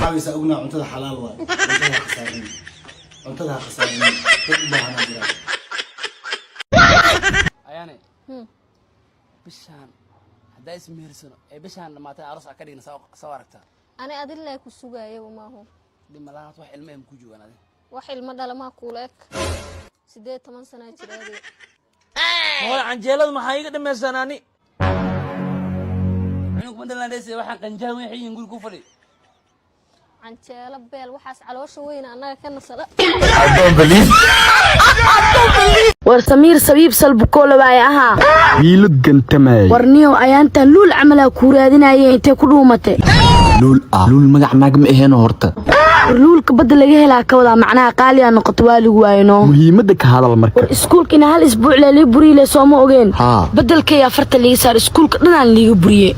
magacaaga saugna cuntada xalaal waay cuntada khasaarin cuntada khasaarin dad baahan jira ayane bishaan hadaa ismeersano ee bishaan dhamaatay aroos ka dhigna soo aragtaa ani adilla ku sugaayay maaho dimalaad wax ilmo ku joogan adi wax ilmo dhalama kuuleek 18 sano jiraade hooy canjeelada maxay iga dhameysanaani anigu ma dhalanaysa waxa qanjaan wixii guri ku fadhi canjeelo beel waxaas caloosha weyn anaga ka nasada war Samiir Sabiib salbukool waay aha wiilad gantamay warniyo ayaanta luul amala ku raadinayay intee ku dhuumatay luul magac naagma aheeno horta luulka bad laga helaa ka wada macnaha qaali aan noqoto waaligu waayno muhiimada ka hadal marka war iskuulkina hal isbuuc la buriile soo ma ogeen bedelkay afarta liga saar iskuulka dhanaan liga buriye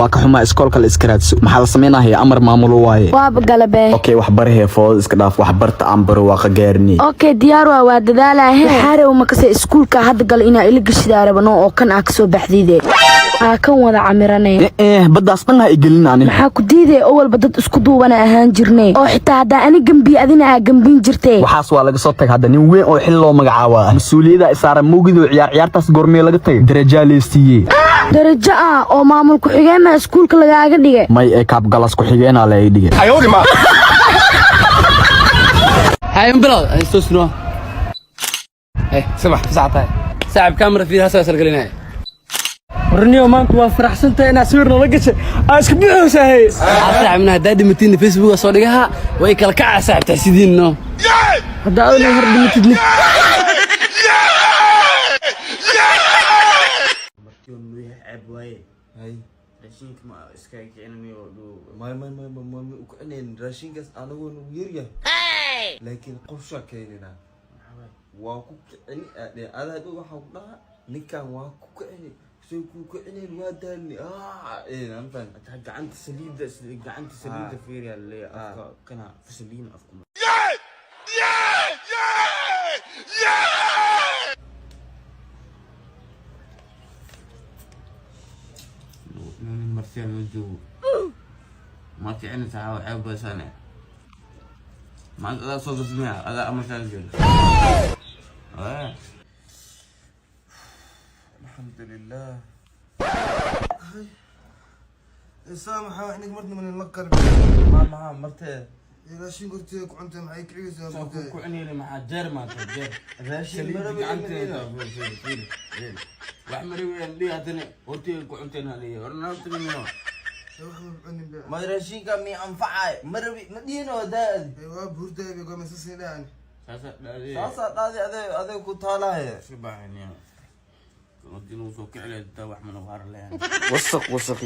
waa ka xumaa iskoolka la iskaraadso maxaa la sameeynayaa amar maamulo waaye waaba galabe okay wax barahee food iska dhaaf wax barta aan baro waa qagaarni okay diyaar waa dadaalaahe xarew ma ka iskuulka hadda gal ina ila gashidaa rabano oo kan ka soo baxdiide kan wada camiranay badaas dhan ay gelin aan maxaa ku diiday awal badad isku duubana ahaan jirnay oo xitaa hada ani gambi adina gambin jirtay waxaas waa laga soo tag hada nin weyn oo xil loo magacaabo mas'uuliyada isaaran muugido ciyaartaas goormee laga tagay darajo leestiye darajo oo maamul ku xigeenna iskuulka lagaaga dhigay may kaab galas ku xigeenna la ay dhigay ayowdi ma hay umbilad ay soo sino سمح ساعتها ساعب كاميرا فيها سلسلة قلنا warniyo maanta waa faraxsantay inaa sawirna la gashay aska buuxsahay asxaab min hadaadi matiin Facebook soo dhigaha way kala ka asxaab tahsidiinno hadaa oo hor dhimatid lid markii uu yahay abwaye hay raashinka ma iska keenay oo ma u ku ineen raashinkaas anagu yar yahay laakiin qorsha keenina waa ku kicin adaa waxa ku dhaha ninkan waa ku kicin soo ku kicin waa daani anfan gacanta saliida fiiriya le kana fasaliin afku martiyan wuxuu ma kicin saa waxa basana ما أنا صوت سمع هذا أمر ثاني الحمد لله سامح إنك مرت من المكر ما مرت راشين قلت لك أنت معي كعيسى كعني لي مع جرمة راشين مربي أنت وأحمر لي هذني قلت لك أنت هذي ورناوت منه ما راشين كمي أنفعي مربي مدينة وداد أيوة بورده بيقوم يسوسينان ساسا هذا كنت هلا شبعني كنت نوصل كعلة توح من غار لين وسخ